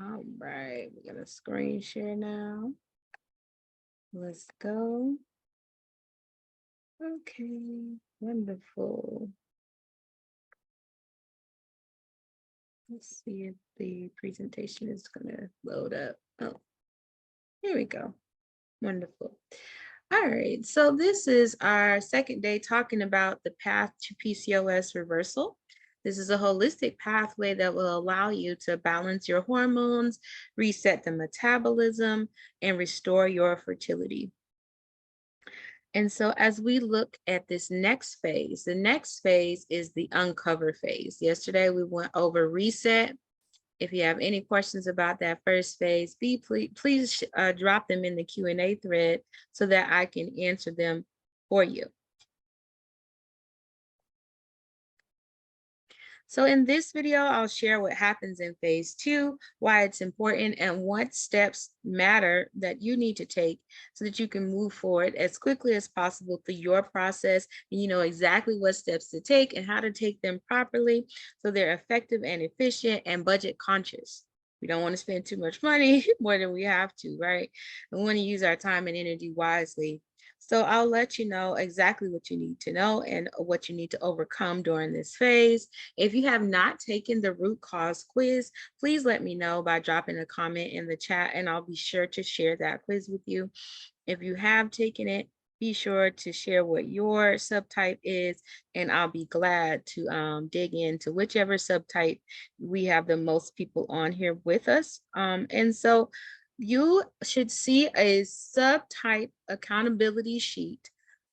All right, we're gonna screen share now. Let's go. Okay, wonderful. Let's see if the presentation is gonna load up. Oh, here we go. Wonderful. All right, so this is our second day talking about the path to PCOS reversal. This is a holistic pathway that will allow you to balance your hormones, reset the metabolism, and restore your fertility. And so as we look at this next phase, the next phase is the uncover phase. Yesterday we went over reset. If you have any questions about that first phase, please drop them in the Q&A thread so that I can answer them for you. So in this video, I'll share what happens in phase 2, why it's important, and what steps matter that you need to take so that you can move forward as quickly as possible through your process, and you know exactly what steps to take and how to take them properly so they're effective and efficient and budget conscious. We don't want to spend too much money more than we have to, right? We want to use our time and energy wisely. So I'll let you know exactly what you need to know and what you need to overcome during this phase. If you have not taken the root cause quiz, please let me know by dropping a comment in the chat and I'll be sure to share that quiz with you. If you have taken it, be sure to share what your subtype is, and I'll be glad to dig into whichever subtype we have the most people on here with us. And so you should see a subtype accountability sheet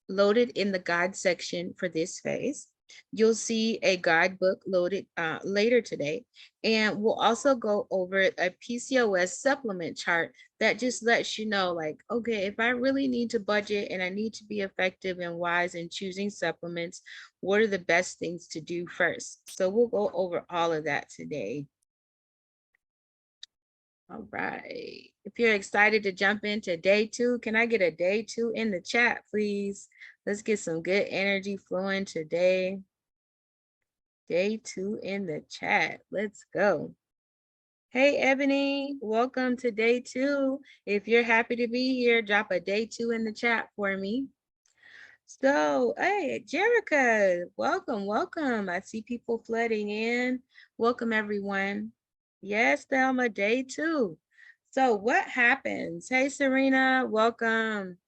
loaded in the guide section for this phase. You'll see a guidebook loaded later today, and we'll also go over a PCOS supplement chart that just lets you know, like, okay, if I really need to budget and I need to be effective and wise in choosing supplements, what are the best things to do first? So we'll go over all of that today. All right. If you're excited to jump into day 2, can I get a day 2 in the chat, please? Let's get some good energy flowing today. Day 2 in the chat. Let's go. Hey, Ebony, welcome to day 2. If you're happy to be here, drop a day 2 in the chat for me. So, hey, Jerica, welcome, welcome. I see people flooding in. Welcome, everyone. Yes, Thelma, day 2. So what happens? Hey, Serena, welcome.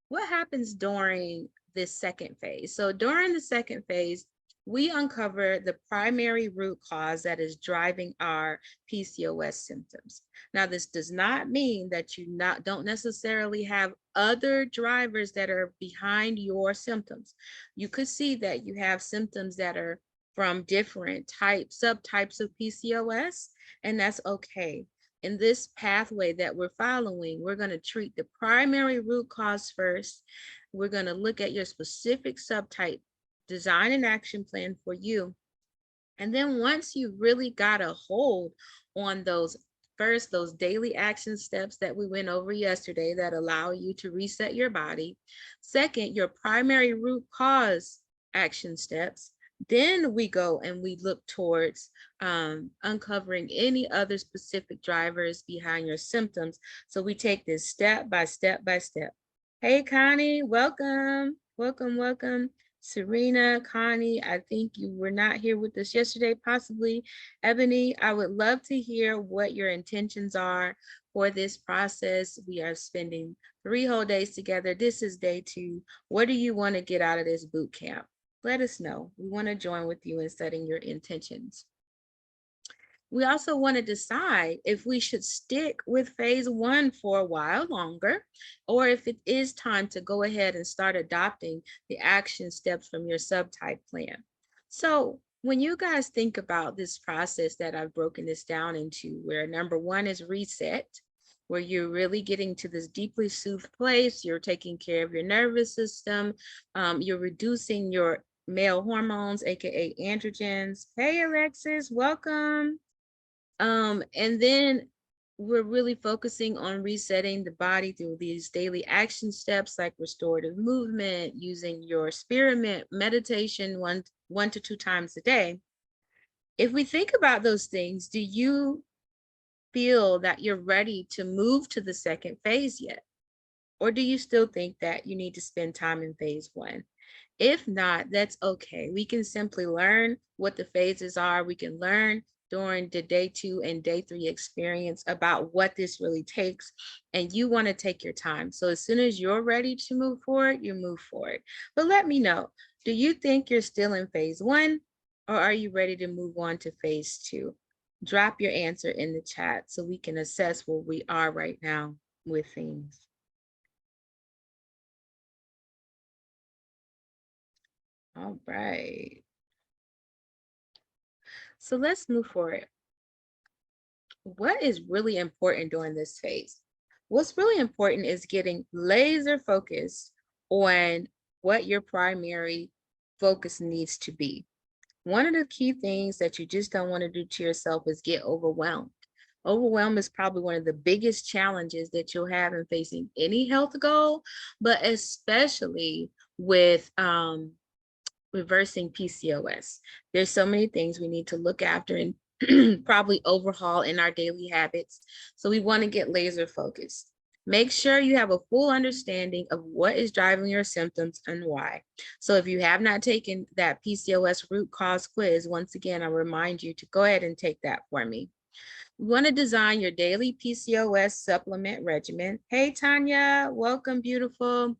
What happens during this second phase? So during the second phase, we uncover the primary root cause that is driving our PCOS symptoms. Now, this does not mean that you don't necessarily have other drivers that are behind your symptoms. You could see that you have symptoms that are from different subtypes of PCOS, and that's okay. In this pathway that we're following, we're going to treat the primary root cause first. We're going to look at your specific subtype, design an action plan for you. And then once you really got a hold on those daily action steps that we went over yesterday that allow you to reset your body. Second, your primary root cause action steps. Then we go and we look towards uncovering any other specific drivers behind your symptoms. So we take this step by step by step. Hey, Connie, welcome, welcome, welcome. Serena, Connie, I think you were not here with us yesterday, possibly. Ebony, I would love to hear what your intentions are for this process. We are spending 3 whole days together. This is day 2. What do you want to get out of this boot camp? Let us know. We want to join with you in setting your intentions. We also want to decide if we should stick with phase 1 for a while longer, or if it is time to go ahead and start adopting the action steps from your subtype plan. So when you guys think about this process that I've broken this down into, where number 1 is reset, where you're really getting to this deeply soothed place, you're taking care of your nervous system, you're reducing your male hormones, aka androgens. Hey, Alexis, welcome. And then we're really focusing on resetting the body through these daily action steps like restorative movement, using your spirit meditation one to 2 times a day. If we think about those things, do you feel that you're ready to move to the second phase yet? Or do you still think that you need to spend time in phase one? If not, that's okay. We can simply learn what the phases are. We can learn during the day 2 and day 3 experience about what this really takes. And you want to take your time. So as soon as you're ready to move forward, you move forward. But let me know, do you think you're still in phase one, or are you ready to move on to phase 2? Drop your answer in the chat so we can assess where we are right now with things. All right. So let's move forward. What is really important during this phase? What's really important is getting laser focused on what your primary focus needs to be. One of the key things that you just don't want to do to yourself is get overwhelmed. Overwhelm is probably one of the biggest challenges that you'll have in facing any health goal, but especially with reversing PCOS. There's so many things we need to look after and probably overhaul in our daily habits. So we want to get laser focused. Make sure you have a full understanding of what is driving your symptoms and why. So if you have not taken that PCOS root cause quiz, once again, I remind you to go ahead and take that for me. You want to design your daily PCOS supplement regimen. Hey, Tanya, welcome, beautiful.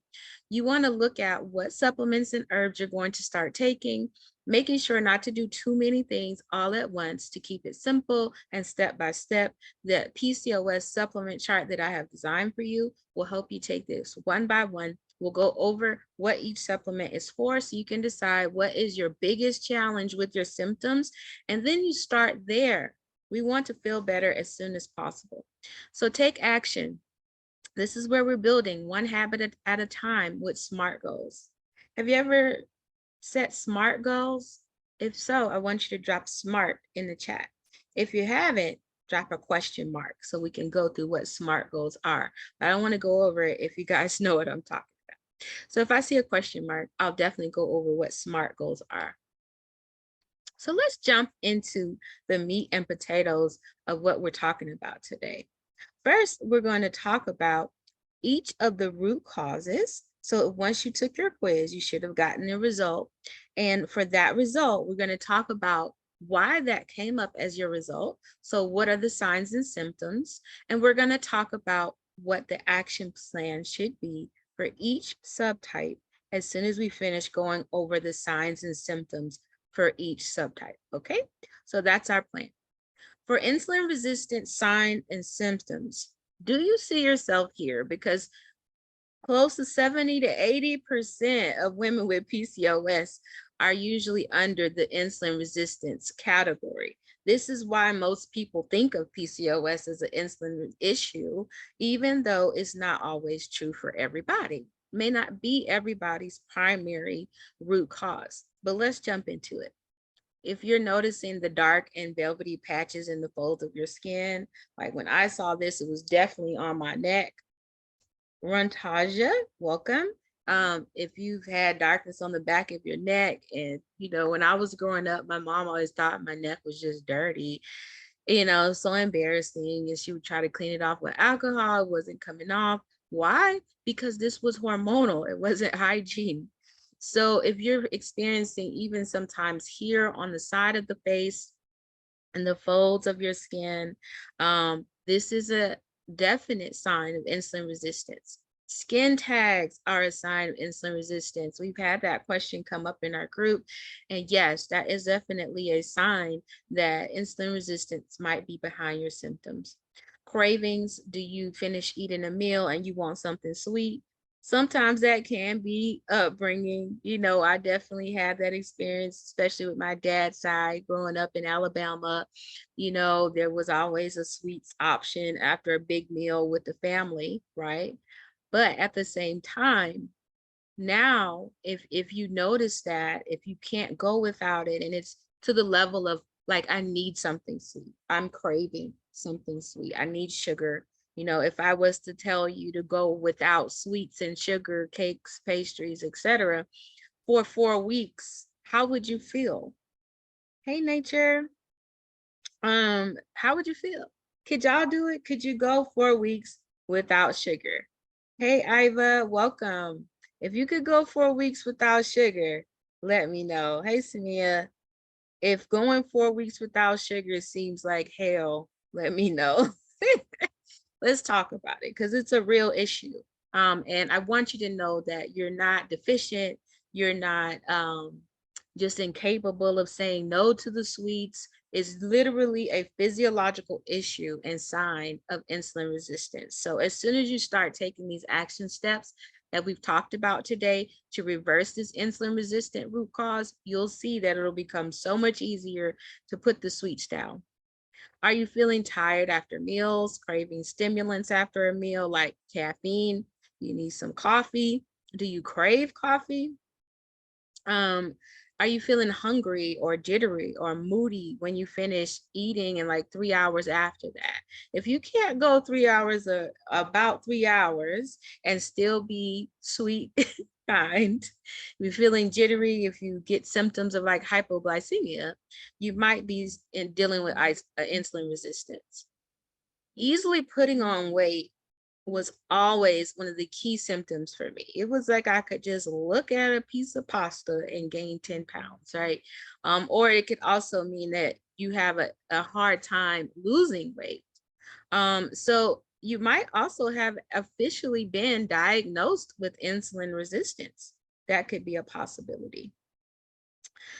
You want to look at what supplements and herbs you're going to start taking, making sure not to do too many things all at once to keep it simple and step by step. The PCOS supplement chart that I have designed for you will help you take this one by one. We'll go over what each supplement is for so you can decide what is your biggest challenge with your symptoms, and then you start there. We want to feel better as soon as possible. So take action. This is where we're building one habit at a time with SMART goals. Have you ever set SMART goals? If so, I want you to drop SMART in the chat. If you haven't, drop a question mark so we can go through what SMART goals are. I don't want to go over it if you guys know what I'm talking about. So if I see a question mark, I'll definitely go over what SMART goals are. So let's jump into the meat and potatoes of what we're talking about today. First, we're going to talk about each of the root causes. So once you took your quiz, you should have gotten a result. And for that result, we're going to talk about why that came up as your result. So what are the signs and symptoms? And we're going to talk about what the action plan should be for each subtype as soon as we finish going over the signs and symptoms for each subtype. Okay, so that's our plan. For insulin resistant signs and symptoms, do you see yourself here? Because close to 70 to 80% of women with PCOS are usually under the insulin resistance category. This is why most people think of PCOS as an insulin issue, even though it's not always true for everybody. May not be everybody's primary root cause, but let's jump into it. If you're noticing the dark and velvety patches in the folds of your skin, like when I saw this, it was definitely on my neck. Runtaja, welcome. If you've had darkness on the back of your neck, and you know, when I was growing up, my mom always thought my neck was just dirty, you know, so embarrassing. And she would try to clean it off with alcohol, it wasn't coming off. Why? Because this was hormonal, it wasn't hygiene. So if you're experiencing even sometimes here on the side of the face and the folds of your skin, this is a definite sign of insulin resistance. Skin tags are a sign of insulin resistance. We've had that question come up in our group. And yes, that is definitely a sign that insulin resistance might be behind your symptoms. Cravings, do you finish eating a meal and you want something sweet? Sometimes that can be upbringing. You know, I definitely had that experience, especially with my dad's side growing up in Alabama. You know, there was always a sweets option after a big meal with the family, right? But at the same time, now if you notice that if you can't go without it and it's to the level of like, I need something sweet, I'm craving something sweet, I need sugar. You know, if I was to tell you to go without sweets and sugar, cakes, pastries, etc. for 4 weeks, how would you feel? Hey, nature. How would you feel? Could y'all do it? Could you go 4 weeks without sugar? Hey, Iva, welcome. If you could go 4 weeks without sugar, let me know. Hey, Samia, if going 4 weeks without sugar seems like hell, let me know. Let's talk about it because it's a real issue. And I want you to know that you're not deficient. You're not just incapable of saying no to the sweets. It's literally a physiological issue and sign of insulin resistance. So as soon as you start taking these action steps that we've talked about today to reverse this insulin resistant root cause, you'll see that it'll become so much easier to put the sweets down. Are you feeling tired after meals, craving stimulants after a meal like caffeine? You need some coffee. Do you crave coffee? Are you feeling hungry or jittery or moody when you finish eating and like 3 hours after that? If you can't go 3 hours, about 3 hours and still be sweet, kind, if you're feeling jittery, if you get symptoms of like hypoglycemia, you might be dealing with insulin resistance. Easily putting on weight was always one of the key symptoms for me. It was like I could just look at a piece of pasta and gain 10 pounds, right? Or it could also mean that you have a hard time losing weight. So you might also have officially been diagnosed with insulin resistance. That could be a possibility.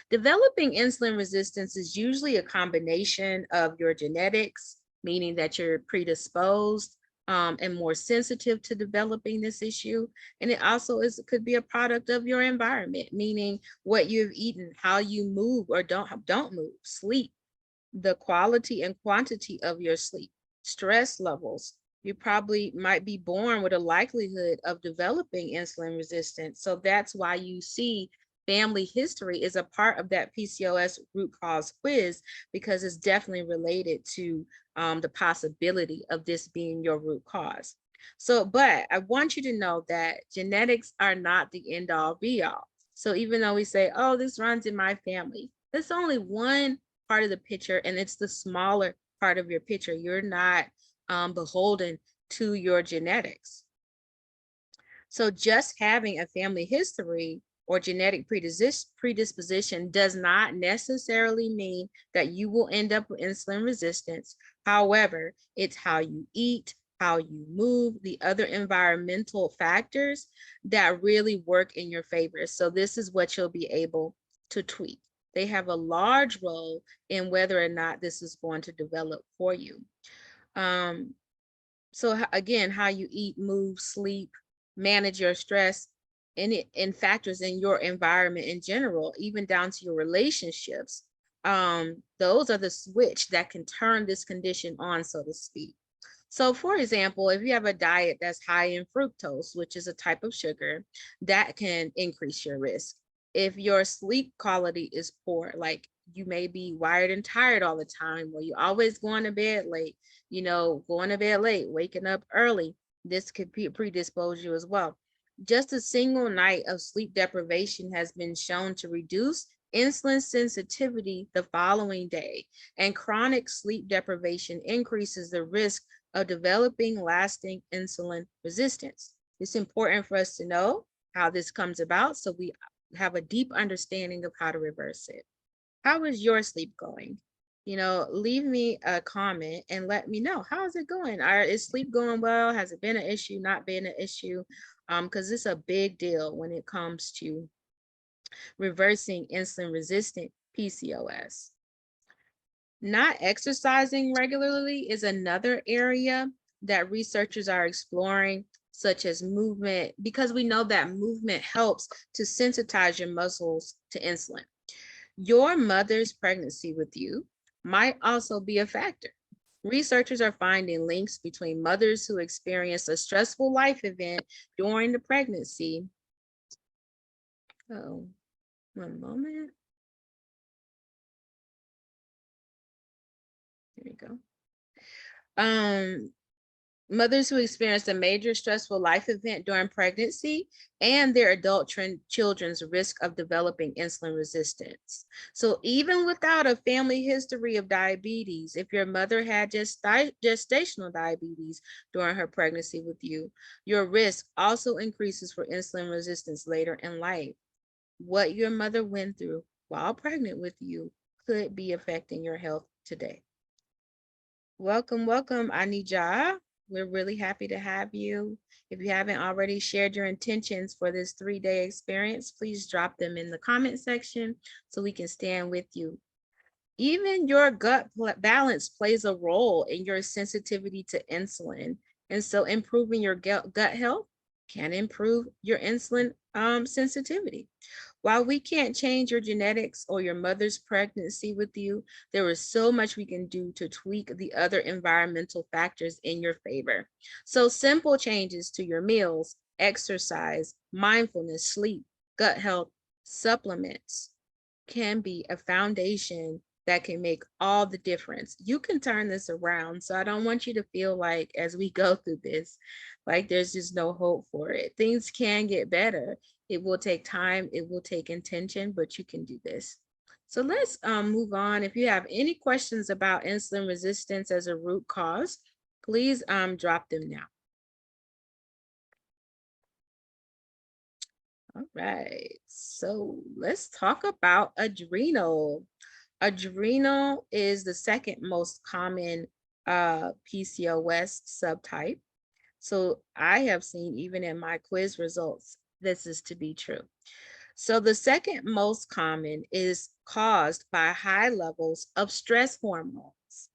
Developing insulin resistance is usually a combination of your genetics, meaning that you're predisposed and more sensitive to developing this issue. And it also could be a product of your environment, meaning what you've eaten, how you move or don't move, sleep, the quality and quantity of your sleep, stress levels. You probably might be born with a likelihood of developing insulin resistance. So that's why you see family history is a part of that PCOS root cause quiz, because it's definitely related to the possibility of this being your root cause. So, but I want you to know that genetics are not the end all be all. So even though we say, oh, this runs in my family, that's only one part of the picture, and it's the smaller part of your picture. You're not beholden to your genetics. So just having a family history or genetic predisposition does not necessarily mean that you will end up with insulin resistance. However, it's how you eat, how you move, the other environmental factors that really work in your favor. So this is what you'll be able to tweak. They have a large role in whether or not this is going to develop for you. So again, how you eat, move, sleep, manage your stress, and factors in your environment in general, even down to your relationships. Those are the switch that can turn this condition on, so to speak. So for example, if you have a diet that's high in fructose, which is a type of sugar, that can increase your risk. If your sleep quality is poor, like you may be wired and tired all the time, or you're always going to bed late, going to bed late, waking up early, this could predispose you as well. Just a single night of sleep deprivation has been shown to reduce insulin sensitivity the following day, and chronic sleep deprivation increases the risk of developing lasting insulin resistance. It's important for us to know how this comes about so we have a deep understanding of how to reverse it. How is your sleep going? Leave me a comment and let me know. How is it going? Is sleep going well? Has it been an issue, not been an issue? Because it's a big deal when it comes to reversing insulin resistant PCOS. Not exercising regularly is another area that researchers are exploring, such as movement, because we know that movement helps to sensitize your muscles to insulin. Your mother's pregnancy with you might also be a factor. Researchers are finding links between mothers who experience a stressful life event during the pregnancy. Oh, one moment. There we go. Mothers who experienced a major stressful life event during pregnancy and their adult children's risk of developing insulin resistance. So even without a family history of diabetes, if your mother had gestational diabetes during her pregnancy with you, your risk also increases for insulin resistance later in life. What your mother went through while pregnant with you could be affecting your health today. Welcome, welcome, Anija. We're really happy to have you. If you haven't already shared your intentions for this 3-day experience, please drop them in the comment section so we can stand with you. Even your gut balance plays a role in your sensitivity to insulin. And so improving your gut health can improve your insulin sensitivity. While we can't change your genetics or your mother's pregnancy with you, there is so much we can do to tweak the other environmental factors in your favor. So simple changes to your meals, exercise, mindfulness, sleep, gut health, supplements can be a foundation that can make all the difference. You can turn this around. So I don't want you to feel like as we go through this, like there's just no hope for it. Things can get better. It will take time, it will take intention, but you can do this. So let's move on. If you have any questions about insulin resistance as a root cause, please drop them now. All right, so let's talk about adrenal. Adrenal is the second most common PCOS subtype. So I have seen even in my quiz results, this is to be true. So the second most common is caused by high levels of stress hormones.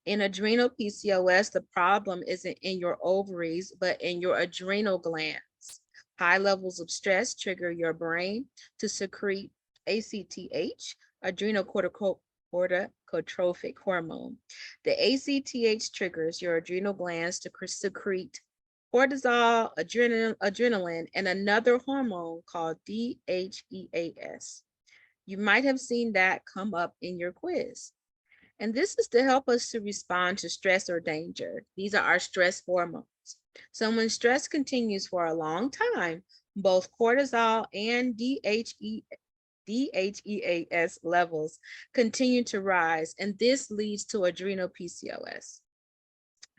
In adrenal PCOS, the problem isn't in your ovaries, but in your adrenal glands. High levels of stress trigger your brain to secrete ACTH, adrenocorticotropic hormone. The ACTH triggers your adrenal glands to secrete cortisol, adrenaline, and another hormone called DHEAS. You might have seen that come up in your quiz. And this is to help us to respond to stress or danger. These are our stress hormones. So when stress continues for a long time, both cortisol and DHEAS levels continue to rise, and this leads to adrenal PCOS.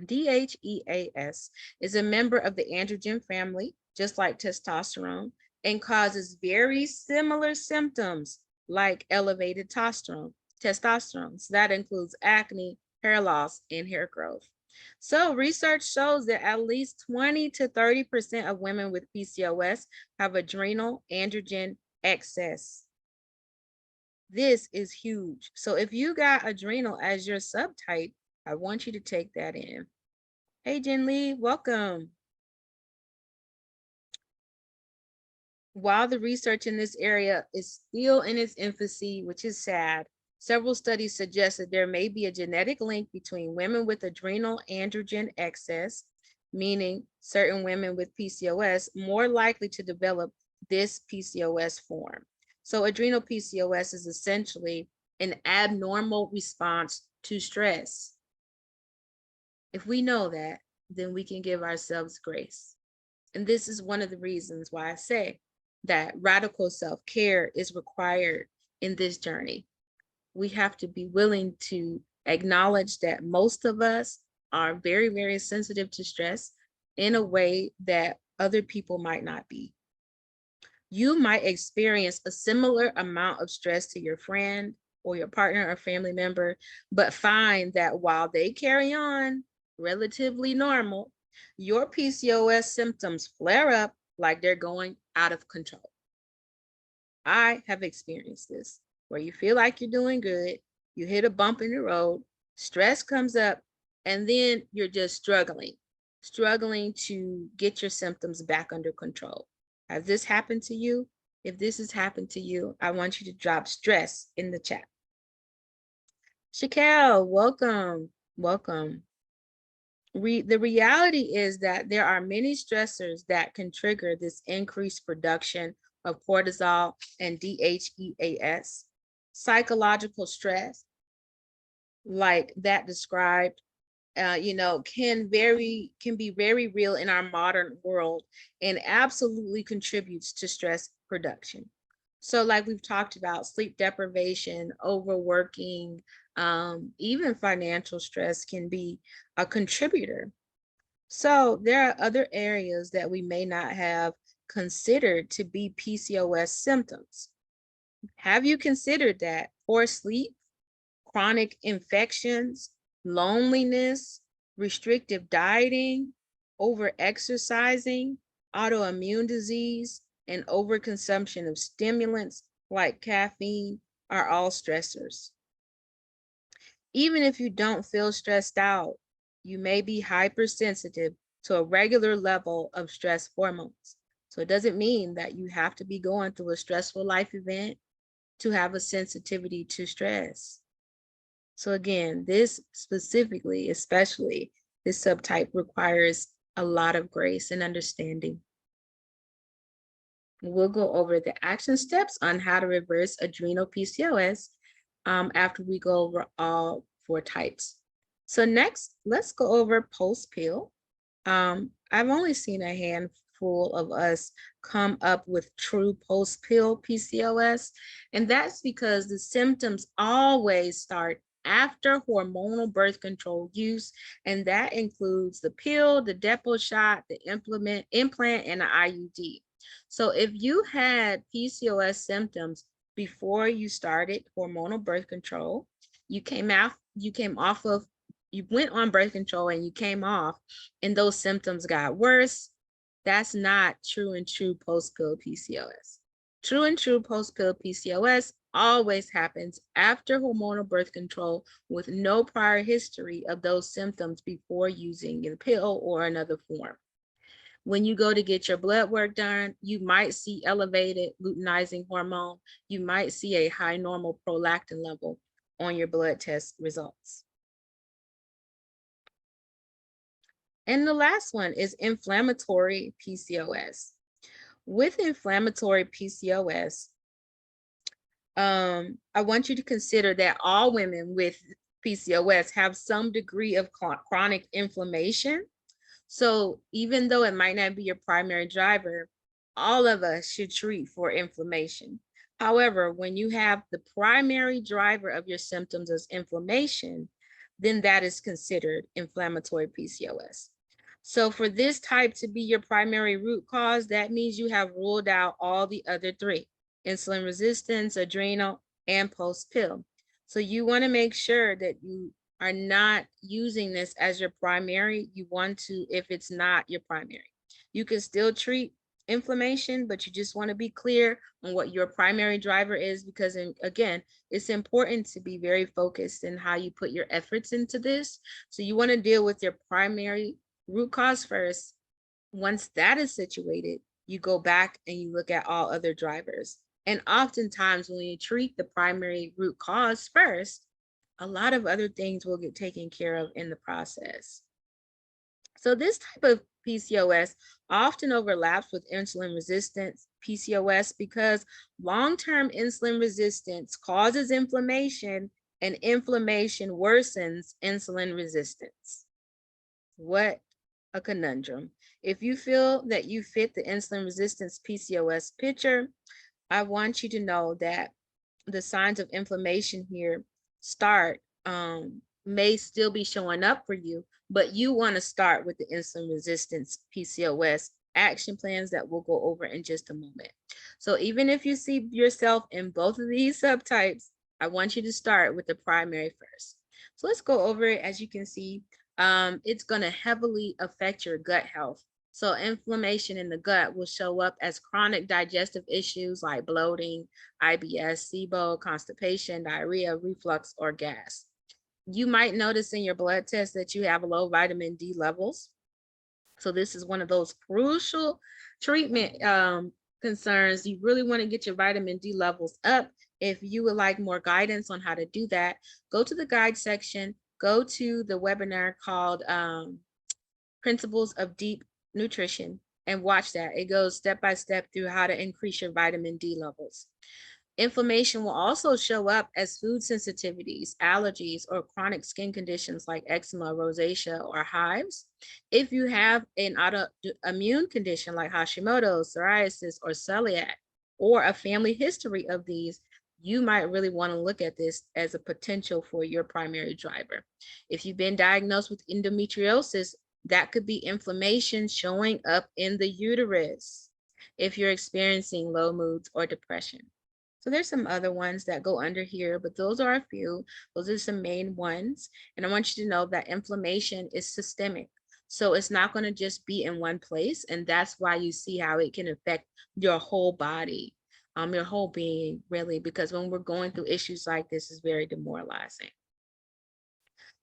DHEAS is a member of the androgen family, just like testosterone, and causes very similar symptoms like elevated testosterone. So that includes acne, hair loss, and hair growth. So research shows that at least 20 to 30% of women with PCOS have adrenal androgen excess. This is huge. So if you got adrenal as your subtype, I want you to take that in. Hey, Jen Lee, welcome. While the research in this area is still in its infancy, which is sad, several studies suggest that there may be a genetic link between women with adrenal androgen excess, meaning certain women with PCOS more likely to develop this PCOS form. So adrenal PCOS is essentially an abnormal response to stress. If we know that, then we can give ourselves grace. And this is one of the reasons why I say that radical self-care is required in this journey. We have to be willing to acknowledge that most of us are very, very sensitive to stress in a way that other people might not be. You might experience a similar amount of stress to your friend or your partner or family member, but find that while they carry on relatively normal, your PCOS symptoms flare up like they're going out of control. I have experienced this, where you feel like you're doing good, you hit a bump in the road, stress comes up, and then you're just struggling to get your symptoms back under control. Has this happened to you? If this has happened to you, I want you to drop stress in the chat. Shaquille, welcome, welcome. The reality is that there are many stressors that can trigger this increased production of cortisol and DHEAS. Psychological stress, like that described you know, can be very real in our modern world and absolutely contributes to stress production. So like we've talked about, sleep deprivation, overworking, even financial stress can be a contributor. So there are other areas that we may not have considered to be PCOS symptoms. Have you considered that poor sleep, chronic infections, loneliness, restrictive dieting, over-exercising, autoimmune disease, and overconsumption of stimulants like caffeine are all stressors? Even if you don't feel stressed out, you may be hypersensitive to a regular level of stress hormones. So it doesn't mean that you have to be going through a stressful life event to have a sensitivity to stress. So again, this specifically, especially this subtype, requires a lot of grace and understanding. We'll go over the action steps on how to reverse adrenal PCOS after we go over all 4 types. So next, let's go over post-pill. I've only seen a handful of us come up with true post-pill PCOS, and that's because the symptoms always start after hormonal birth control use, and that includes the pill, the depot shot, the implant, and the IUD. So if you had PCOS symptoms before you started hormonal birth control, you went on birth control and you came off and those symptoms got worse, that's not true and true post-pill PCOS. True and true post-pill PCOS always happens after hormonal birth control with no prior history of those symptoms before using the pill or another form. When you go to get your blood work done, you might see elevated luteinizing hormone. You might see a high normal prolactin level on your blood test results. And the last one is inflammatory PCOS. With inflammatory PCOS, I want you to consider that all women with PCOS have some degree of chronic inflammation. So even though it might not be your primary driver, all of us should treat for inflammation. However, when you have the primary driver of your symptoms as inflammation, then that is considered inflammatory PCOS. So for this type to be your primary root cause, that means you have ruled out all the other 3, insulin resistance, adrenal, and post-pill. So you want to make sure that you are not using this as your primary. You want to, if it's not your primary, you can still treat inflammation, but you just want to be clear on what your primary driver is, because again, it's important to be very focused in how you put your efforts into this. So you want to deal with your primary root cause first. Once that is situated, you go back and you look at all other drivers. And oftentimes when you treat the primary root cause first, a lot of other things will get taken care of in the process. So this type of PCOS often overlaps with insulin resistance PCOS because long-term insulin resistance causes inflammation, and inflammation worsens insulin resistance. What a conundrum. If you feel that you fit the insulin resistance PCOS picture, I want you to know that the signs of inflammation here may still be showing up for you, but you want to start with the insulin resistance PCOS action plans that we'll go over in just a moment. So even if you see yourself in both of these subtypes, I want you to start with the primary first. So let's go over it. As you can see, it's going to heavily affect your gut health. So inflammation in the gut will show up as chronic digestive issues like bloating, IBS, SIBO, constipation, diarrhea, reflux, or gas. You might notice in your blood test that you have low vitamin D levels. So this is one of those crucial treatment concerns. You really want to get your vitamin D levels up. If you would like more guidance on how to do that, go to the guide section, go to the webinar called Principles of Deep Nutrition, and watch that. It goes step by step through how to increase your vitamin D levels. Inflammation will also show up as food sensitivities, allergies, or chronic skin conditions like eczema, rosacea, or hives. If you have an autoimmune condition like Hashimoto's, psoriasis, or celiac, or a family history of these, you might really want to look at this as a potential for your primary driver. If you've been diagnosed with endometriosis, that could be inflammation showing up in the uterus. If you're experiencing low moods or depression. So there's some other ones that go under here, but those are a few. Those are some main ones. And I want you to know that inflammation is systemic. So it's not going to just be in one place. And that's why you see how it can affect your whole body, your whole being, really, because when we're going through issues like this, it's very demoralizing.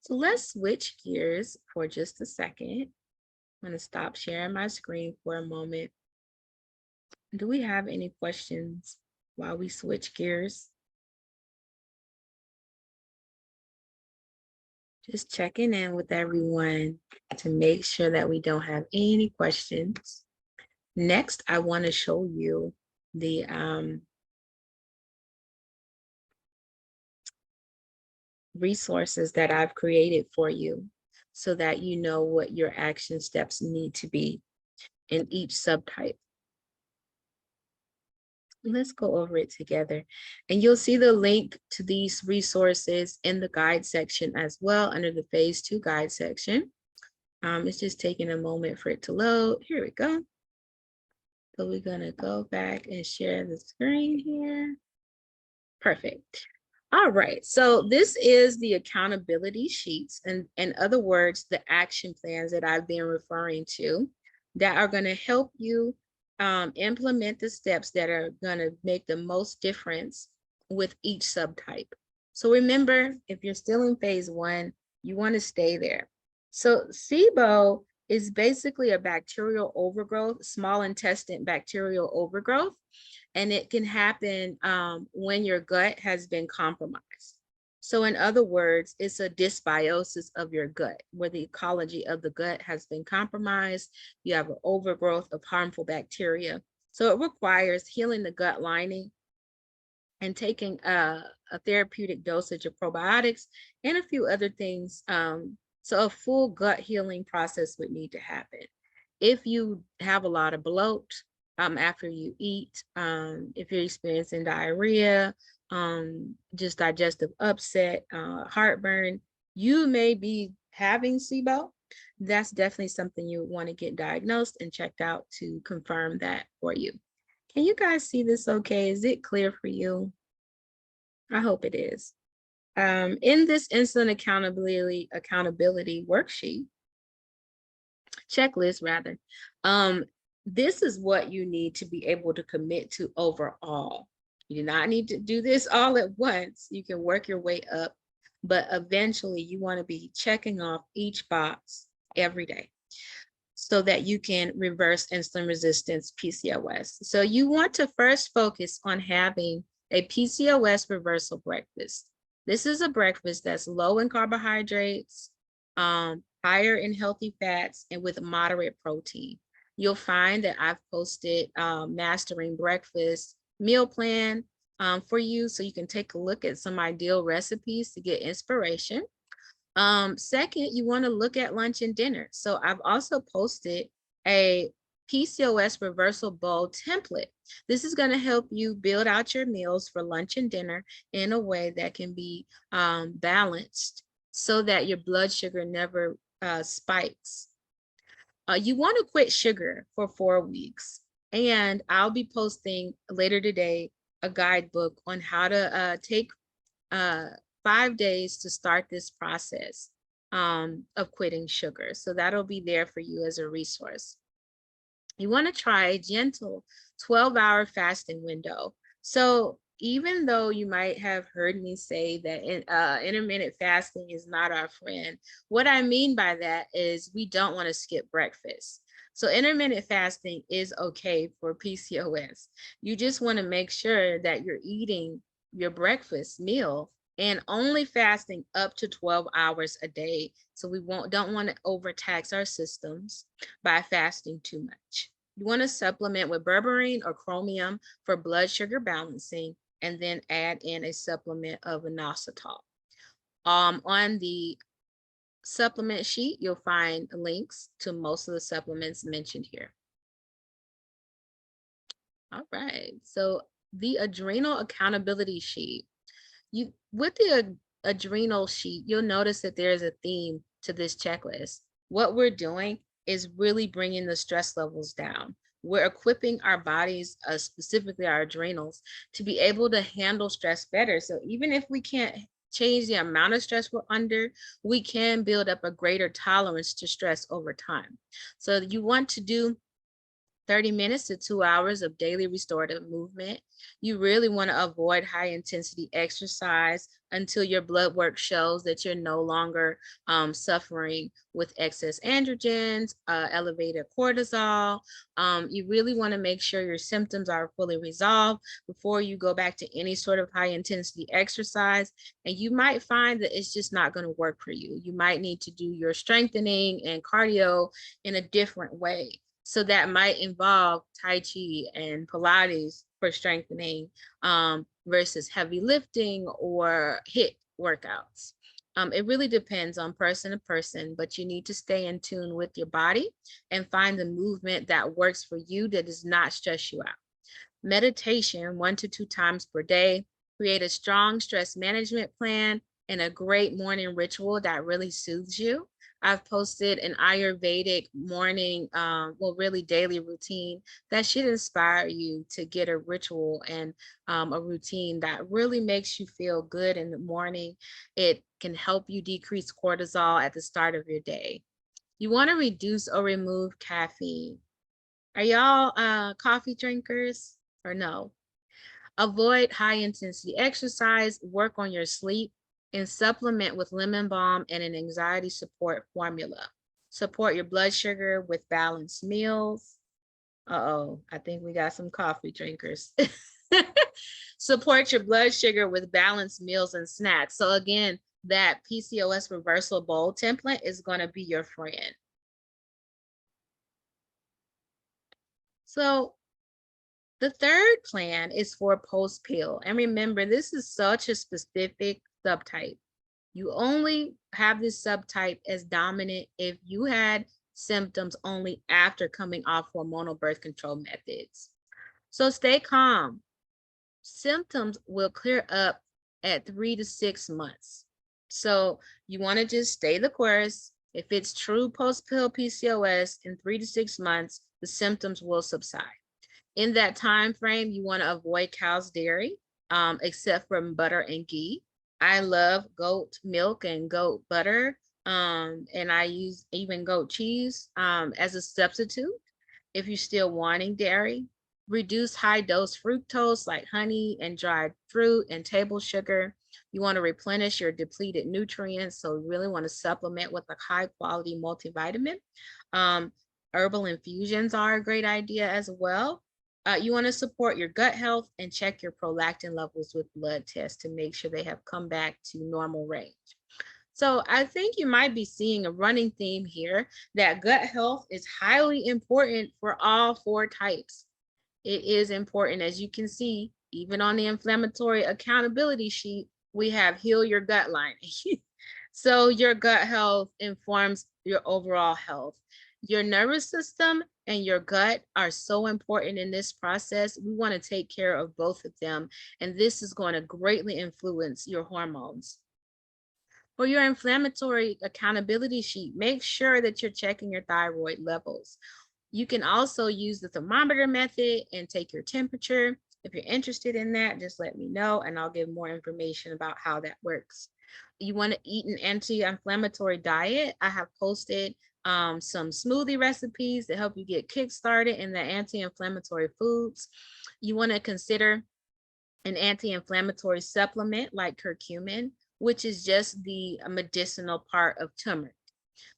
So let's switch gears for just a second. I'm going to stop sharing my screen for a moment. Do we have any questions while we switch gears? Just checking in with everyone to make sure that we don't have any questions. Next, I want to show you the resources that I've created for you so that you know what your action steps need to be in each subtype. Let's go over it together. And you'll see the link to these resources in the guide section as well, under the phase 2 guide section. It's just taking a moment for it to load. Here we go. So we're gonna go back and share the screen here. Perfect. All right, so this is the accountability sheets, and in other words, the action plans that I've been referring to that are gonna help you implement the steps that are gonna make the most difference with each subtype. So remember, if you're still in phase 1, you wanna stay there. So SIBO is basically a bacterial overgrowth, small intestine bacterial overgrowth, and it can happen when your gut has been compromised. So in other words, it's a dysbiosis of your gut, where the ecology of the gut has been compromised. You have an overgrowth of harmful bacteria. So it requires healing the gut lining and taking a therapeutic dosage of probiotics and a few other things. So a full gut healing process would need to happen. If you have a lot of bloat after you eat, if you're experiencing diarrhea, just digestive upset, heartburn, you may be having SIBO. That's definitely something you want to get diagnosed and checked out to confirm that for you. Can you guys see this okay? Is it clear for you? I hope it is. In this insulin accountability worksheet, checklist rather, this is what you need to be able to commit to overall. You do not need to do this all at once. You can work your way up, but eventually you want to be checking off each box every day so that you can reverse insulin resistance PCOS. So you want to first focus on having a PCOS reversal breakfast. This is a breakfast that's low in carbohydrates, higher in healthy fats, and with moderate protein. You'll find that I've posted Mastering Breakfast meal plan for you, so you can take a look at some ideal recipes to get inspiration. Second, you want to look at lunch and dinner. So I've also posted a PCOS reversal bowl template. This is going to help you build out your meals for lunch and dinner in a way that can be balanced so that your blood sugar never spikes. You want to quit sugar for 4 weeks. And I'll be posting later today a guidebook on how to take 5 days to start this process of quitting sugar. So that'll be there for you as a resource. You want to try a gentle 12-hour fasting window. So even though you might have heard me say that intermittent fasting is not our friend, what I mean by that is we don't want to skip breakfast. So intermittent fasting is okay for PCOS. You just want to make sure that you're eating your breakfast meal and only fasting up to 12 hours a day. So we don't want to overtax our systems by fasting too much. You want to supplement with berberine or chromium for blood sugar balancing and then add in a supplement of inositol. On the supplement sheet, you'll find links to most of the supplements mentioned here. All right, so the adrenal accountability sheet. With the adrenal sheet, you'll notice that there's a theme to this checklist. What we're doing is really bringing the stress levels down. We're equipping our bodies, specifically our adrenals, to be able to handle stress better. So even if we can't change the amount of stress we're under, we can build up a greater tolerance to stress over time. So you want to do 30 minutes to 2 hours of daily restorative movement. You really want to avoid high intensity exercise until your blood work shows that you're no longer suffering with excess androgens, elevated cortisol. You really want to make sure your symptoms are fully resolved before you go back to any sort of high intensity exercise. And you might find that it's just not going to work for you. You might need to do your strengthening and cardio in a different way. So that might involve Tai Chi and Pilates for strengthening versus heavy lifting or HIIT workouts. It really depends on person to person, but you need to stay in tune with your body and find the movement that works for you that does not stress you out. Meditation 1 to 2 times per day. Create a strong stress management plan and a great morning ritual that really soothes you. I've posted an Ayurvedic morning, really daily routine that should inspire you to get a ritual and a routine that really makes you feel good in the morning. It can help you decrease cortisol at the start of your day. You want to reduce or remove caffeine. Are y'all coffee drinkers or no? Avoid high intensity exercise, work on your sleep, and supplement with lemon balm and an anxiety support formula. Support your blood sugar with balanced meals. Uh-oh, I think we got some coffee drinkers. Support your blood sugar with balanced meals and snacks. So again, that PCOS reversal bowl template is going to be your friend. So the third plan is for post-pill. And remember, this is such a specific subtype. You only have this subtype as dominant if you had symptoms only after coming off hormonal birth control methods. So stay calm. Symptoms will clear up at 3 to 6 months. So you want to just stay the course. If it's true post-pill PCOS, in 3 to 6 months, the symptoms will subside. In that time frame, you want to avoid cow's dairy, except for butter and ghee. I love goat milk and goat butter, and I use even goat cheese as a substitute if you're still wanting dairy. Reduce high dose fructose like honey and dried fruit and table sugar. You want to replenish your depleted nutrients, so you really want to supplement with a high quality multivitamin. Herbal infusions are a great idea as well. You want to support your gut health and check your prolactin levels with blood tests to make sure they have come back to normal range. So I think you might be seeing a running theme here that gut health is highly important for all 4 types. It is important, as you can see, even on the inflammatory accountability sheet, we have heal your gut lining. So your gut health informs your overall health. Your nervous system and your gut are so important in this process. We want to take care of both of them, and this is going to greatly influence your hormones. For your inflammatory accountability sheet, make sure that you're checking your thyroid levels. You can also use the thermometer method and take your temperature. If you're interested in that, just let me know and I'll give more information about how that works. You want to eat an anti-inflammatory diet. I have posted some smoothie recipes to help you get kick-started in the anti-inflammatory foods. You want to consider an anti-inflammatory supplement like curcumin, which is just the medicinal part of turmeric.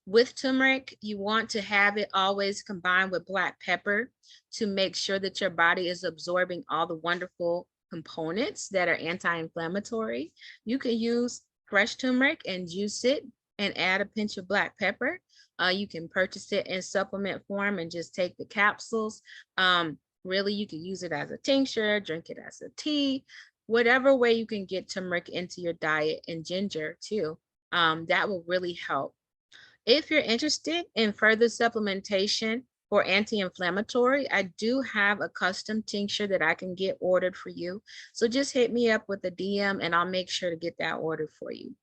With turmeric, you want to have it always combined with black pepper to make sure that your body is absorbing all the wonderful components that are anti-inflammatory. You can use fresh turmeric and juice it and add a pinch of black pepper. You can purchase it in supplement form and just take the capsules. Really, you can use it as a tincture, drink it as a tea. whatever way you can get turmeric into your diet, and ginger too, that will really help. If you're interested in further supplementation for anti-inflammatory, I do have a custom tincture that I can get ordered for you. So just hit me up with a DM and I'll make sure to get that ordered for you.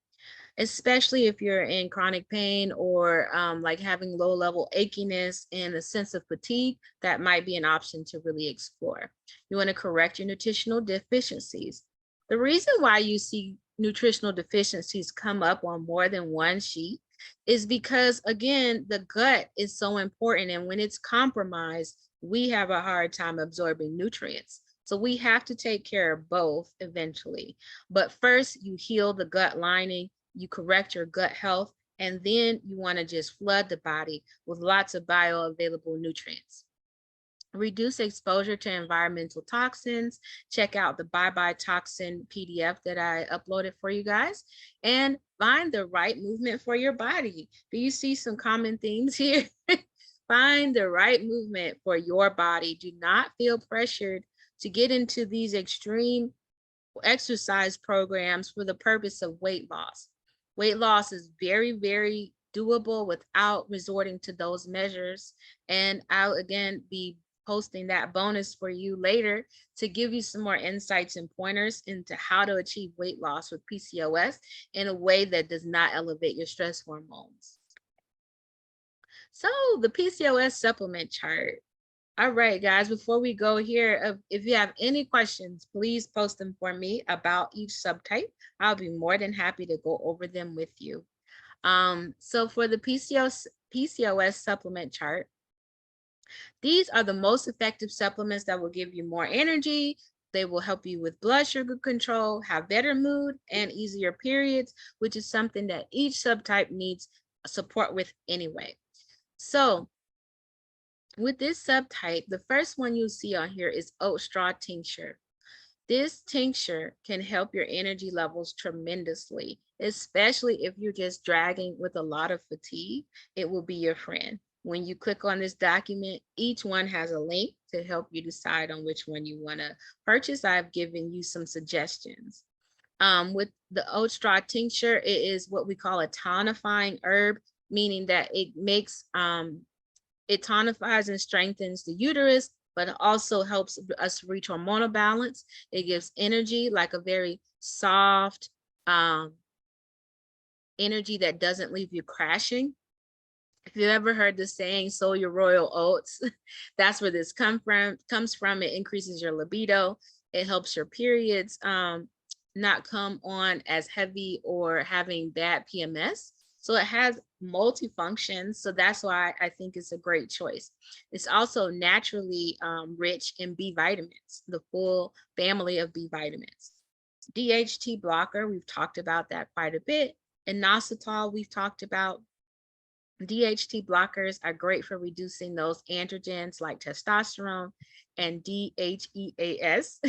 Especially if you're in chronic pain or like having low level achiness and a sense of fatigue, that might be an option to really explore. You want to correct your nutritional deficiencies. The reason why you see nutritional deficiencies come up on more than one sheet is because, again, the gut is so important. And when it's compromised, we have a hard time absorbing nutrients. So we have to take care of both eventually. But first, you heal the gut lining, you correct your gut health, and then you want to just flood the body with lots of bioavailable nutrients. Reduce exposure to environmental toxins. Check out the Bye Bye Toxin PDF that I uploaded for you guys, and find the right movement for your body. Do you see some common themes here? Find the right movement for your body. Do not feel pressured to get into these extreme exercise programs for the purpose of weight loss. Weight loss is very, very doable without resorting to those measures. And I'll again be posting that bonus for you later to give you some more insights and pointers into how to achieve weight loss with PCOS in a way that does not elevate your stress hormones. So the PCOS supplement chart. All right, guys, before we go here, if you have any questions, please post them for me about each subtype. I'll be more than happy to go over them with you. So for the PCOS supplement chart, these are the most effective supplements that will give you more energy. They will help you with blood sugar control, have better mood, and easier periods, which is something that each subtype needs support with anyway. So with this subtype, the first one you'll see on here is oat straw tincture. This tincture can help your energy levels tremendously, especially if you're just dragging with a lot of fatigue. It will be your friend. When you click on this document, each one has a link to help you decide on which one you want to purchase. I've given you some suggestions. With the oat straw tincture, it is what we call a tonifying herb, meaning that it makes it tonifies and strengthens the uterus, but it also helps us reach hormonal balance. It gives energy, like a very soft energy that doesn't leave you crashing. If you've ever heard the saying, sow your royal oats, that's where this comes from. It increases your libido. It helps your periods not come on as heavy or having bad PMS. So it has multifunctions. So that's why I think it's a great choice. It's also naturally rich in B vitamins, the full family of B vitamins. DHT blocker, we've talked about that quite a bit. Inositol, we've talked about. DHT blockers are great for reducing those androgens like testosterone and DHEAS.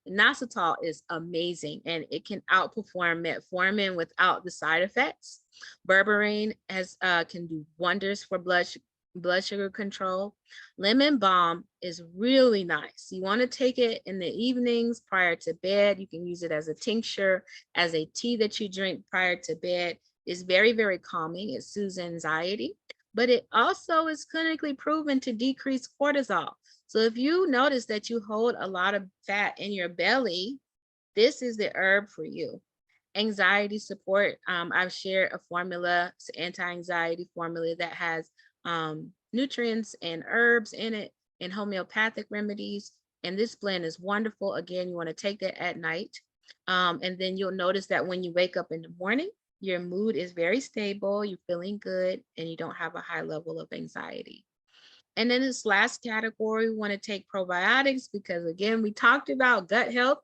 Inositol is amazing and it can outperform metformin without the side effects. Berberine can do wonders for blood sugar control. Lemon balm is really nice. You want to take it in the evenings prior to bed. You can use it as a tincture, as a tea that you drink prior to bed. It's very, very calming. It soothes anxiety, but it also is clinically proven to decrease cortisol. So if you notice that you hold a lot of fat in your belly, this is the herb for you. Anxiety support. I've shared a formula, it's an anti-anxiety formula that has nutrients and herbs in it and homeopathic remedies. And this blend is wonderful. Again, you want to take that at night. And then you'll notice that when you wake up in the morning, your mood is very stable, you're feeling good, and you don't have a high level of anxiety. And then this last category, we want to take probiotics because, again, we talked about gut health,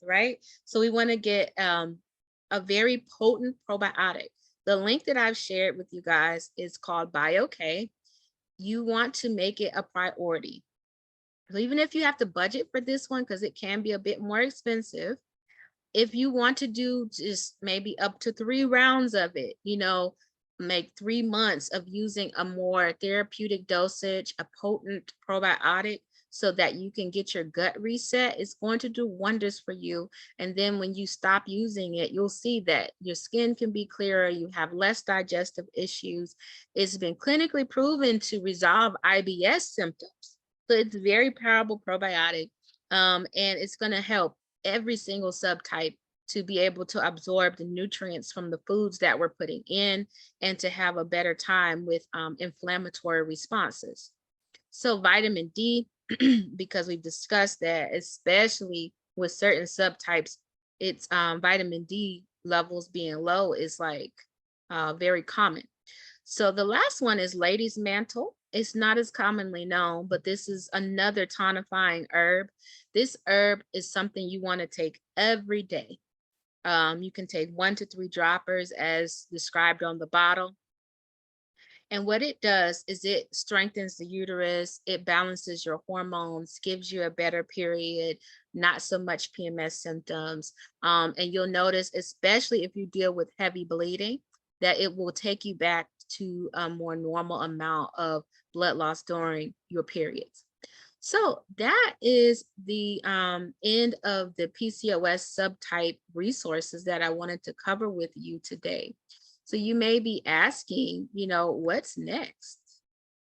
right? So we want to get a very potent probiotic. The link that I've shared with you guys is called BioK. You want to make it a priority. So even if you have to budget for this one, because it can be a bit more expensive, if you want to do just maybe up to 3 rounds of it, make 3 months of using a more therapeutic dosage, a potent probiotic, so that you can get your gut reset. It's going to do wonders for you. And then when you stop using it, you'll see that your skin can be clearer. You have less digestive issues. It's been clinically proven to resolve IBS symptoms. So it's a very powerful probiotic, and it's going to help every single subtype to be able to absorb the nutrients from the foods that we're putting in and to have a better time with inflammatory responses. So vitamin D, because we've discussed that, especially with certain subtypes, it's vitamin D levels being low is like very common. So the last one is lady's mantle. It's not as commonly known, but this is another tonifying herb. This herb is something you want to take every day. You can take 1 to 3 droppers as described on the bottle. And what it does is it strengthens the uterus, it balances your hormones, gives you a better period, not so much PMS symptoms. And you'll notice, especially if you deal with heavy bleeding, that it will take you back to a more normal amount of blood loss during your periods. So that is the end of the PCOS subtype resources that I wanted to cover with you today. So you may be asking, what's next?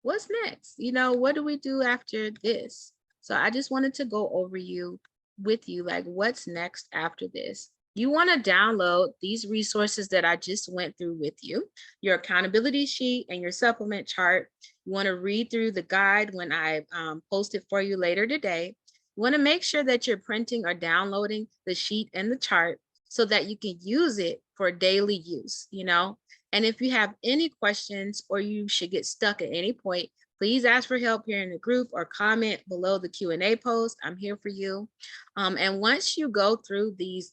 What's next? What do we do after this? So I just wanted to go over with you, like what's next after this. You want to download these resources that I just went through with you, your accountability sheet and your supplement chart. You want to read through the guide when I post it for you later today. You want to make sure that you're printing or downloading the sheet and the chart so that you can use it for daily use, And if you have any questions or you should get stuck at any point, please ask for help here in the group or comment below the Q&A post. I'm here for you. And once you go through these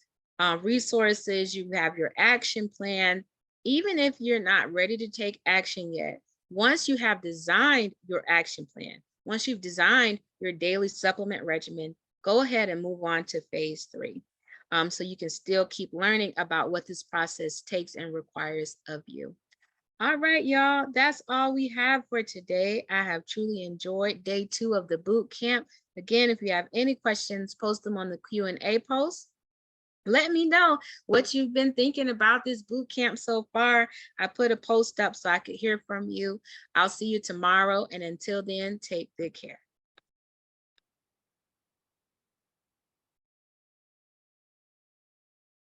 resources, you have your action plan. Even if you're not ready to take action yet, once you have designed your action plan, once you've designed your daily supplement regimen, go ahead and move on to phase 3. So you can still keep learning about what this process takes and requires of you. All right, y'all, that's all we have for today. I have truly enjoyed day 2 of the boot camp. Again, if you have any questions, post them on the Q&A post. Let me know what you've been thinking about this boot camp so far. I put a post up so I could hear from you. I'll see you tomorrow. And until then, take good care.